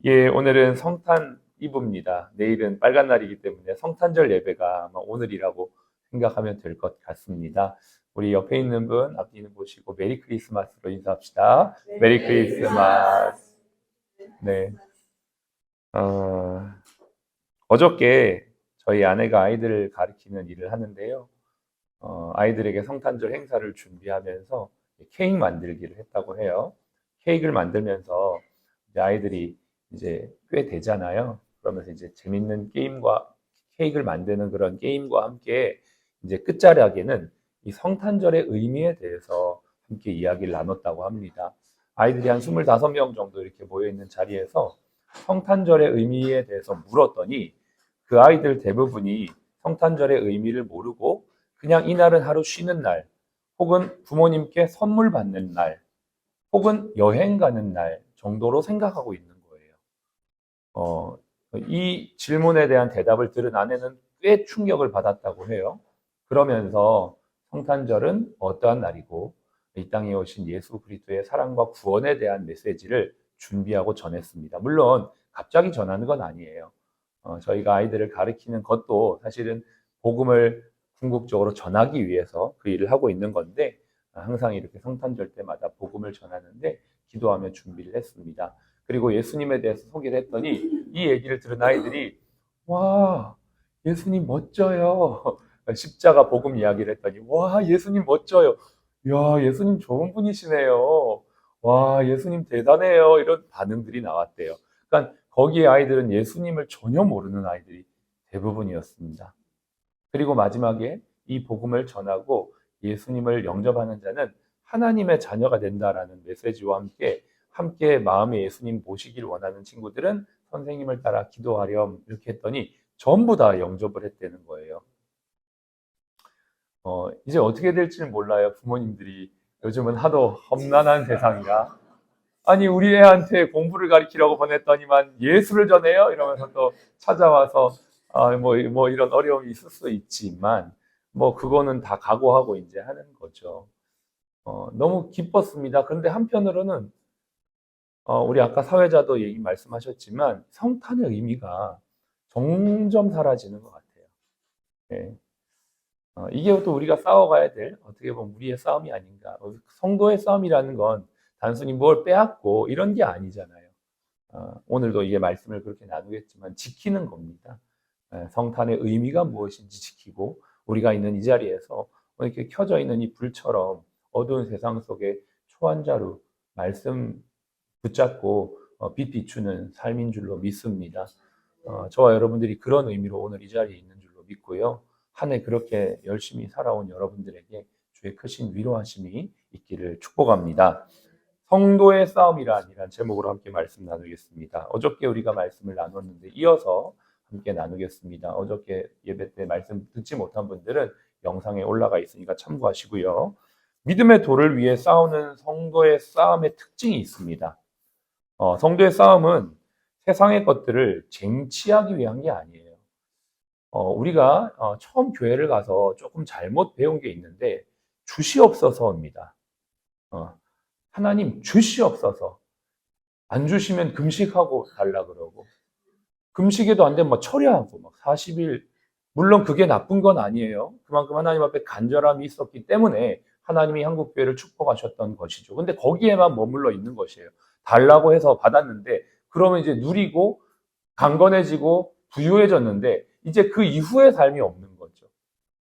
예, 오늘은 성탄 이브입니다. 내일은 빨간 날이기 때문에 성탄절 예배가 아마 오늘이라고 생각하면 될 것 같습니다. 우리 옆에 있는 분, 앞에 있는 보시고 메리 크리스마스로 인사합시다. 메리 크리스마스. 네. 어저께 저희 아내가 아이들을 가르치는 일을 하는데요. 아이들에게 성탄절 행사를 준비하면서 케이크 만들기를 했다고 해요. 케이크를 만들면서 이제 아이들이 이제 꽤 되잖아요. 그러면서 이제 재밌는 게임과 케이크를 만드는 그런 게임과 함께 이제 끝자락에는 이 성탄절의 의미에 대해서 함께 이야기를 나눴다고 합니다. 아이들이 한 25명 정도 이렇게 모여 있는 자리에서 성탄절의 의미에 대해서 물었더니 그 아이들 대부분이 성탄절의 의미를 모르고 그냥 이날은 하루 쉬는 날, 혹은 부모님께 선물 받는 날, 혹은 여행 가는 날 정도로 생각하고 있는 거예요. 어, 이 질문에 대한 대답을 들은 아내는 꽤 충격을 받았다고 해요. 그러면서 성탄절은 어떠한 날이고 이 땅에 오신 예수 그리스도의 사랑과 구원에 대한 메시지를 준비하고 전했습니다. 물론 갑자기 전하는 건 아니에요. 저희가 아이들을 가르치는 것도 사실은 복음을 궁극적으로 전하기 위해서 그 일을 하고 있는 건데 항상 이렇게 성탄절 때마다 복음을 전하는데 기도하며 준비를 했습니다. 그리고 예수님에 대해서 소개를 했더니 이 얘기를 들은 아이들이 와, 예수님 멋져요. 십자가 복음 이야기를 했더니 와, 예수님 멋져요. 야, 예수님 좋은 분이시네요. 와, 예수님 대단해요. 이런 반응들이 나왔대요. 그러니까 거기에 아이들은 예수님을 전혀 모르는 아이들이 대부분이었습니다. 그리고 마지막에 이 복음을 전하고 예수님을 영접하는 자는 하나님의 자녀가 된다라는 메시지와 함께 마음에 예수님 모시길 원하는 친구들은 선생님을 따라 기도하렴 이렇게 했더니 전부 다 영접을 했다는 거예요. 이제 어떻게 될지는 몰라요. 부모님들이 요즘은 하도 험난한 세상이라 아니 우리 애한테 공부를 가르치려고 보냈더니만 예수를 전해요? 이러면서 또 찾아와서 뭐 이런 어려움이 있을 수 있지만 뭐 그거는 다 각오하고 이제 하는 거죠. 너무 기뻤습니다. 그런데 한편으로는 우리 아까 사회자도 얘기 말씀하셨지만 성탄의 의미가 점점 사라지는 것 같아요. 예. 이게 또 우리가 싸워가야 될 어떻게 보면 우리의 싸움이 아닌가. 성도의 싸움이라는 건 단순히 뭘 빼앗고 이런 게 아니잖아요. 오늘도 이게 말씀을 그렇게 나누겠지만 지키는 겁니다. 성탄의 의미가 무엇인지 지키고 우리가 있는 이 자리에서 이렇게 켜져 있는 이 불처럼 어두운 세상 속에 초한자루 말씀 붙잡고 빛 비추는 삶인 줄로 믿습니다. 저와 여러분들이 그런 의미로 오늘 이 자리에 있는 줄로 믿고요. 한 해 그렇게 열심히 살아온 여러분들에게 주의 크신 위로하심이 있기를 축복합니다. 성도의 싸움이란이란 제목으로 함께 말씀 나누겠습니다. 어저께 우리가 말씀을 나눴는데 이어서 함께 나누겠습니다. 어저께 예배 때 말씀 듣지 못한 분들은 영상에 올라가 있으니까 참고하시고요. 믿음의 도를 위해 싸우는 성도의 싸움의 특징이 있습니다. 성도의 싸움은 세상의 것들을 쟁취하기 위한 게 아니에요. 우리가 처음 교회를 가서 조금 잘못 배운 게 있는데 주시옵소서입니다. 하나님 주시옵소서. 안 주시면 금식하고 달라 그러고 금식에도 안 되면 막 철야하고 막 40일 물론 그게 나쁜 건 아니에요. 그만큼 하나님 앞에 간절함이 있었기 때문에 하나님이 한국교회를 축복하셨던 것이죠. 근데 거기에만 머물러 있는 것이에요. 달라고 해서 받았는데 그러면 이제 누리고 강건해지고 부유해졌는데 이제 그 이후의 삶이 없는 거죠.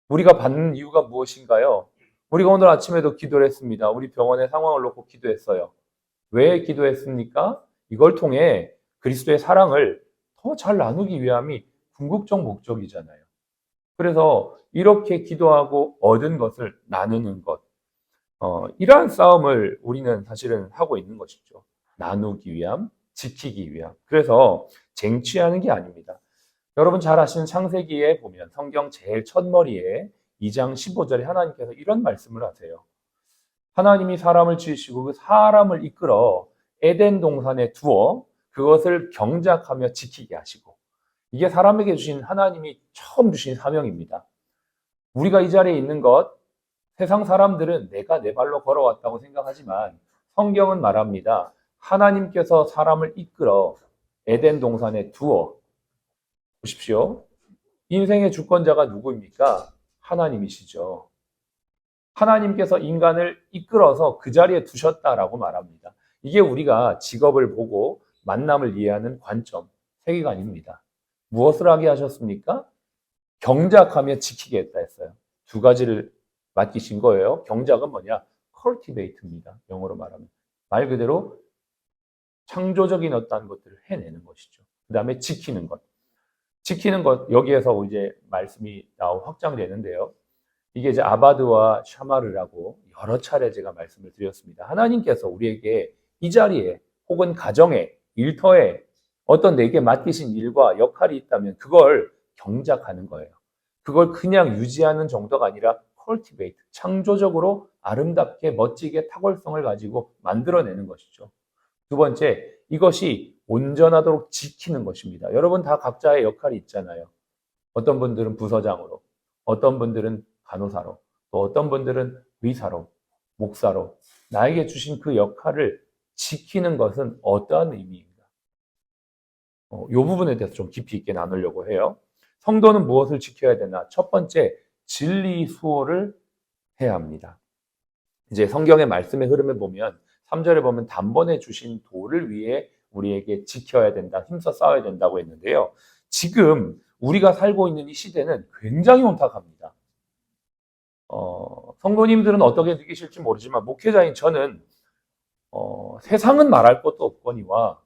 우리가 받는 이유가 무엇인가요? 우리가 오늘 아침에도 기도를 했습니다. 우리 병원의 상황을 놓고 기도했어요. 왜 기도했습니까? 이걸 통해 그리스도의 사랑을 더 잘 나누기 위함이 궁극적 목적이잖아요. 그래서 이렇게 기도하고 얻은 것을 나누는 것. 이러한 싸움을 우리는 사실은 하고 있는 것이죠. 나누기 위함, 지키기 위함. 그래서 쟁취하는 게 아닙니다. 여러분 잘 아시는 창세기에 보면 성경 제일 첫머리에 2장 15절에 하나님께서 이런 말씀을 하세요. 하나님이 사람을 지으시고 그 사람을 이끌어 에덴 동산에 두어 그것을 경작하며 지키게 하시고 이게 사람에게 주신 하나님이 처음 주신 사명입니다. 우리가 이 자리에 있는 것 세상 사람들은 내가 내 발로 걸어왔다고 생각하지만 성경은 말합니다. 하나님께서 사람을 이끌어 에덴 동산에 두어 보십시오. 인생의 주권자가 누구입니까? 하나님이시죠. 하나님께서 인간을 이끌어서 그 자리에 두셨다라고 말합니다. 이게 우리가 직업을 보고 만남을 이해하는 관점, 세계관입니다. 무엇을 하게 하셨습니까? 경작하며 지키겠다 했어요. 두 가지를 맡기신 거예요. 경작은 뭐냐? cultivate입니다. 영어로 말하면. 말 그대로 창조적인 어떤 것들을 해내는 것이죠. 그 다음에 지키는 것. 지키는 것, 여기에서 이제 말씀이 확장되는데요. 이게 이제 아바드와 샤마르라고 여러 차례 제가 말씀을 드렸습니다. 하나님께서 우리에게 이 자리에 혹은 가정에, 일터에 어떤 내게 맡기신 일과 역할이 있다면 그걸 경작하는 거예요. 그걸 그냥 유지하는 정도가 아니라 cultivate, 창조적으로 아름답게 멋지게 탁월성을 가지고 만들어내는 것이죠. 두 번째, 이것이 온전하도록 지키는 것입니다. 여러분 다 각자의 역할이 있잖아요. 어떤 분들은 부서장으로, 어떤 분들은 간호사로, 또 어떤 분들은 의사로, 목사로 나에게 주신 그 역할을 지키는 것은 어떠한 의미인가? 이 부분에 대해서 좀 깊이 있게 나누려고 해요. 성도는 무엇을 지켜야 되나? 첫 번째, 진리 수호를 해야 합니다. 이제 성경의 말씀의 흐름을 보면 3절에 보면 단번에 주신 도를 위해 우리에게 지켜야 된다, 힘써 싸워야 된다고 했는데요. 지금 우리가 살고 있는 이 시대는 굉장히 혼탁합니다. 성도님들은 어떻게 느끼실지 모르지만 목회자인 저는 세상은 말할 것도 없거니와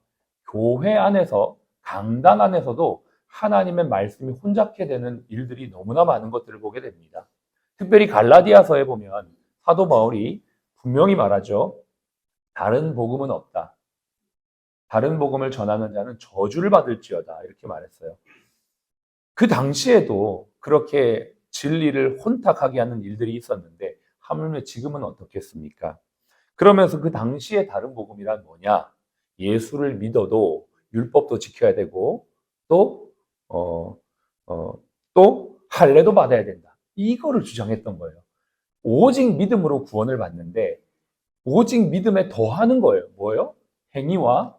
교회 안에서 강단 안에서도 하나님의 말씀이 혼잡게 되는 일들이 너무나 많은 것들을 보게 됩니다. 특별히 갈라디아서에 보면 사도 바울이 분명히 말하죠. 다른 복음은 없다. 다른 복음을 전하는 자는 저주를 받을지어다. 이렇게 말했어요. 그 당시에도 그렇게 진리를 혼탁하게 하는 일들이 있었는데 하물며 지금은 어떻겠습니까? 그러면서 그 당시에 다른 복음이란 뭐냐? 예수를 믿어도 율법도 지켜야 되고 또 또 할례도 받아야 된다. 이거를 주장했던 거예요. 오직 믿음으로 구원을 받는데 오직 믿음에 더하는 거예요. 뭐예요? 행위와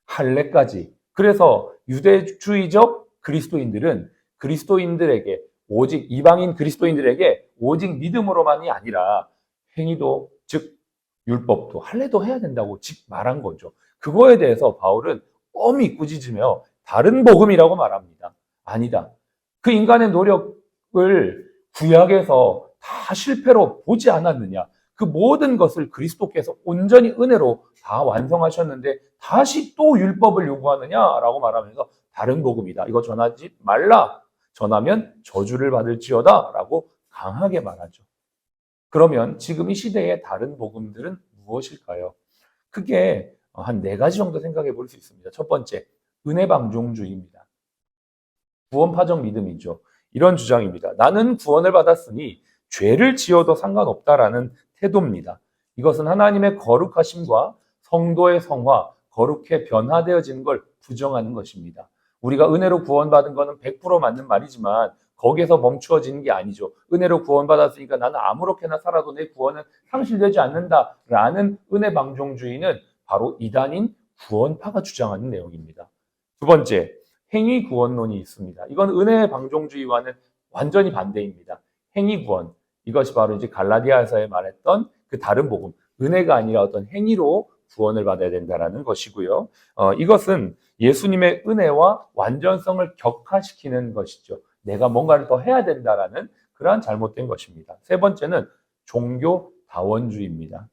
할례까지. 그래서 유대주의적 그리스도인들은 그리스도인들에게 오직 이방인 그리스도인들에게 오직 믿음으로만이 아니라 행위도 즉 율법도 할례도 해야 된다고 말한 거죠. 그거에 대해서 바울은 엄히 꾸짖으며 다른 복음이라고 말합니다. 아니다. 그 인간의 노력을 구약에서 다 실패로 보지 않았느냐. 그 모든 것을 그리스도께서 온전히 은혜로 다 완성하셨는데 다시 또 율법을 요구하느냐라고 말하면서 다른 복음이다. 이거 전하지 말라. 전하면 저주를 받을지어다 라고 강하게 말하죠. 그러면 지금 이 시대의 다른 복음들은 무엇일까요? 크게 한 4가지 정도 생각해 볼 수 있습니다. 첫 번째, 은혜방종주의입니다. 구원파적 믿음이죠. 이런 주장입니다. 나는 구원을 받았으니 죄를 지어도 상관없다라는 태도입니다. 이것은 하나님의 거룩하심과 성도의 성화, 거룩해 변화되어지는 걸 부정하는 것입니다. 우리가 은혜로 구원받은 것은 100% 맞는 말이지만 거기에서 멈추어지는 게 아니죠. 은혜로 구원받았으니까 나는 아무렇게나 살아도 내 구원은 상실되지 않는다라는 은혜방종주의는 바로 이단인 구원파가 주장하는 내용입니다. 두 번째, 행위구원론이 있습니다. 이건 은혜방종주의와는 완전히 반대입니다. 행위구원, 이것이 바로 이제 갈라디아서에 말했던 그 다른 복음, 은혜가 아니라 어떤 행위로 구원을 받아야 된다는 것이고요. 이것은 예수님의 은혜와 완전성을 격화시키는 것이죠. 내가 뭔가를 더 해야 된다라는 그러한 잘못된 것입니다. 세 번째는 종교다원주의입니다.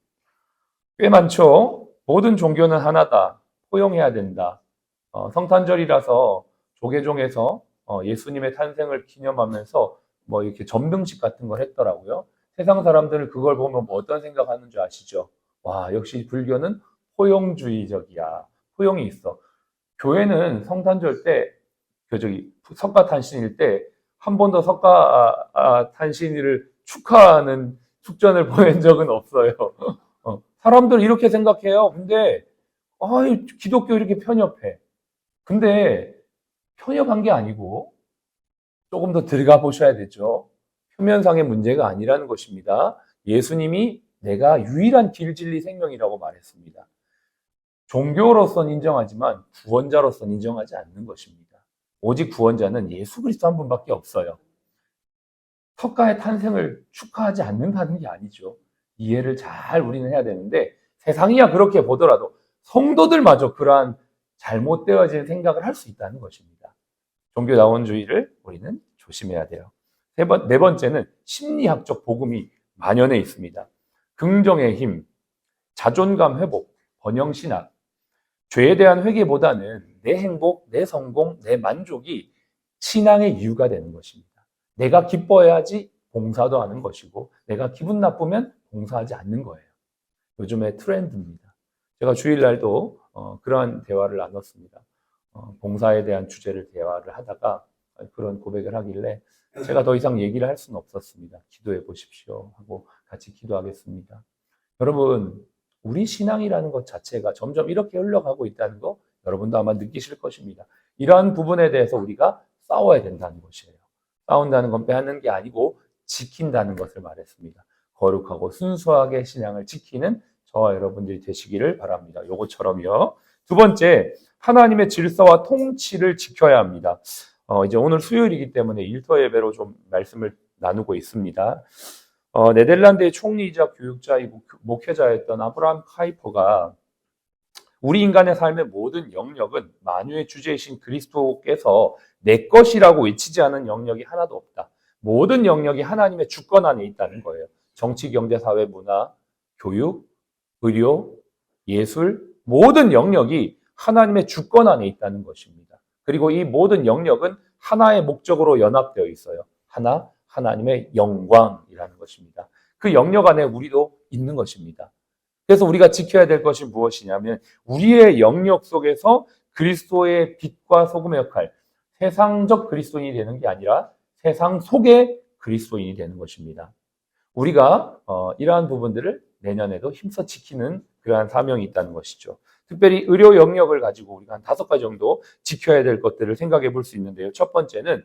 꽤 많죠. 모든 종교는 하나다. 포용해야 된다. 성탄절이라서 조계종에서 예수님의 탄생을 기념하면서 뭐 이렇게 전등식 같은 걸 했더라고요. 세상 사람들은 그걸 보면 뭐 어떤 생각하는 줄 아시죠? 와, 역시 불교는 포용주의적이야. 포용이 있어. 교회는 성탄절 때, 석가탄신일 때 한 번도 석가탄신일을 축하하는 축전을 보낸 적은 없어요. 사람들 이렇게 생각해요. 근데 기독교 이렇게 편협해. 근데 편협한 게 아니고 조금 더 들어가 보셔야 되죠. 표면상의 문제가 아니라는 것입니다. 예수님이 내가 유일한 길, 진리, 생명이라고 말했습니다. 종교로서는 인정하지만 구원자로서는 인정하지 않는 것입니다. 오직 구원자는 예수 그리스도 한 분밖에 없어요. 석가의 탄생을 축하하지 않는다는 게 아니죠. 이해를 잘 우리는 해야 되는데 세상이야 그렇게 보더라도 성도들마저 그러한 잘못되어진 생각을 할 수 있다는 것입니다. 종교다원주의를 우리는 조심해야 돼요. 네 번째는 심리학적 복음이 만연해 있습니다. 긍정의 힘, 자존감 회복, 번영신학, 죄에 대한 회개보다는 내 행복, 내 성공, 내 만족이 신앙의 이유가 되는 것입니다. 내가 기뻐해야지 봉사도 하는 것이고 내가 기분 나쁘면 봉사하지 않는 거예요. 요즘의 트렌드입니다. 제가 주일날도 그러한 대화를 나눴습니다. 봉사에 대한 주제를 대화를 하다가 그런 고백을 하길래 제가 더 이상 얘기를 할 수는 없었습니다. 기도해 보십시오 하고 같이 기도하겠습니다. 여러분, 우리 신앙이라는 것 자체가 점점 이렇게 흘러가고 있다는 거 여러분도 아마 느끼실 것입니다. 이러한 부분에 대해서 우리가 싸워야 된다는 것이에요. 싸운다는 건 빼앗는 게 아니고 지킨다는 것을 말했습니다. 거룩하고 순수하게 신앙을 지키는 저와 여러분들이 되시기를 바랍니다. 요것처럼요. 두 번째, 하나님의 질서와 통치를 지켜야 합니다. 이제 오늘 수요일이기 때문에 일터 예배로 좀 말씀을 나누고 있습니다. 네덜란드의 총리이자 교육자이고 목회자였던 아브라함 카이퍼가 우리 인간의 삶의 모든 영역은 만유의 주제이신 그리스도께서 내 것이라고 외치지 않은 영역이 하나도 없다. 모든 영역이 하나님의 주권 안에 있다는 거예요. 정치, 경제, 사회, 문화, 교육, 의료, 예술, 모든 영역이 하나님의 주권 안에 있다는 것입니다. 그리고 이 모든 영역은 하나의 목적으로 연합되어 있어요. 하나님의 영광이라는 것입니다. 그 영역 안에 우리도 있는 것입니다. 그래서 우리가 지켜야 될 것이 무엇이냐면 우리의 영역 속에서 그리스도의 빛과 소금의 역할, 세상적 그리스도인이 되는 게 아니라 세상 속의 그리스도인이 되는 것입니다. 우리가 이러한 부분들을 내년에도 힘써 지키는 그러한 사명이 있다는 것이죠. 특별히 의료 영역을 가지고 우리가 한 5가지 정도 지켜야 될 것들을 생각해 볼 수 있는데요. 첫 번째는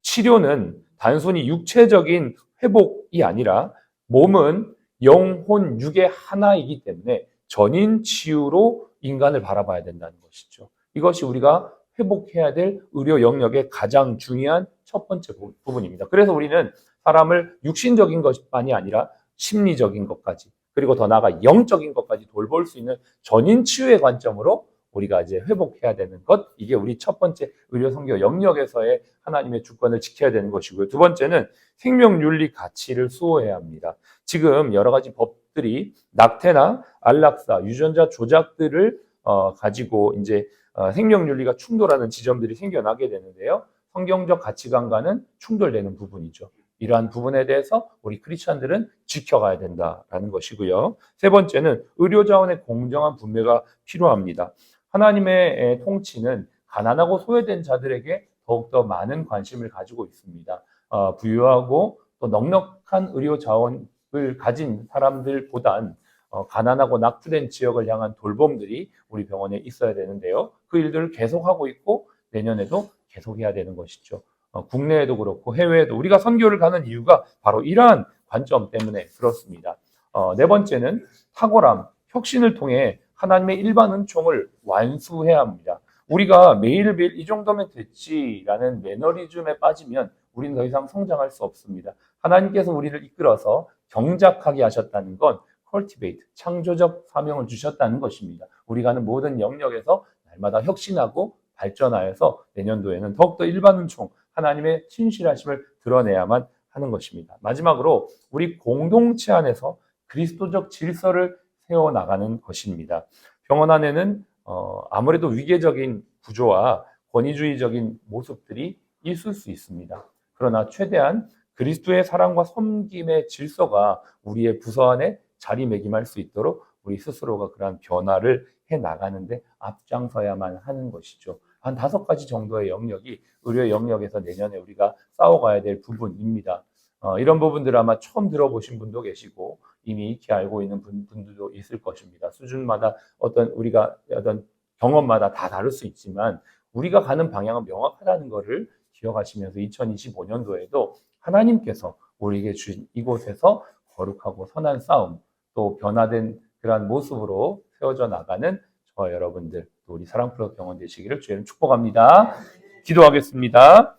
치료는 단순히 육체적인 회복이 아니라 몸은 영혼, 육의 하나이기 때문에 전인 치유로 인간을 바라봐야 된다는 것이죠. 이것이 우리가 회복해야 될 의료 영역의 가장 중요한 첫 번째 부분입니다. 그래서 우리는 사람을 육신적인 것만이 아니라 심리적인 것까지 그리고 더 나아가 영적인 것까지 돌볼 수 있는 전인 치유의 관점으로 우리가 이제 회복해야 되는 것, 이게 우리 첫 번째 의료 선교 영역에서의 하나님의 주권을 지켜야 되는 것이고요. 두 번째는 생명윤리 가치를 수호해야 합니다. 지금 여러 가지 법들이 낙태나 안락사, 유전자 조작들을 가지고 이제 생명윤리가 충돌하는 지점들이 생겨나게 되는데요. 성경적 가치관과는 충돌되는 부분이죠. 이러한 부분에 대해서 우리 크리스천들은 지켜가야 된다라는 것이고요. 세 번째는 의료 자원의 공정한 분배가 필요합니다. 하나님의 통치는 가난하고 소외된 자들에게 더욱더 많은 관심을 가지고 있습니다. 부유하고 또 넉넉한 의료 자원을 가진 사람들보단 가난하고 낙후된 지역을 향한 돌봄들이 우리 병원에 있어야 되는데요. 그 일들을 계속하고 있고 내년에도 계속해야 되는 것이죠. 국내에도 그렇고 해외에도 우리가 선교를 가는 이유가 바로 이러한 관점 때문에 그렇습니다. 네 번째는 탁월함, 혁신을 통해 하나님의 일반 은총을 완수해야 합니다. 우리가 매일매일 이 정도면 됐지라는 매너리즘에 빠지면 우리는 더 이상 성장할 수 없습니다. 하나님께서 우리를 이끌어서 경작하게 하셨다는 건 cultivate, 창조적 사명을 주셨다는 것입니다. 우리가 하는 모든 영역에서 날마다 혁신하고 발전하여서 내년도에는 더욱더 일반 은총, 하나님의 신실하심을 드러내야만 하는 것입니다. 마지막으로 우리 공동체 안에서 그리스도적 질서를 세워나가는 것입니다. 병원 안에는 아무래도 위계적인 구조와 권위주의적인 모습들이 있을 수 있습니다. 그러나 최대한 그리스도의 사랑과 섬김의 질서가 우리의 부서 안에 자리매김할 수 있도록 우리 스스로가 그러한 변화를 해나가는데 앞장서야만 하는 것이죠. 한 5가지 정도의 영역이 의료 영역에서 내년에 우리가 싸워가야 될 부분입니다. 이런 부분들을 아마 처음 들어보신 분도 계시고 이미 익히 알고 있는 분들도 있을 것입니다. 수준마다 우리가 어떤 경험마다 다 다를 수 있지만 우리가 가는 방향은 명확하다는 것을 기억하시면서 2025년도에도 하나님께서 우리에게 주신 이곳에서 거룩하고 선한 싸움, 또 변화된 그러한 모습으로 세워져 나가는 저와 여러분들 또 우리 사랑플러스 병원 되시기를 주님 축복합니다. 기도하겠습니다.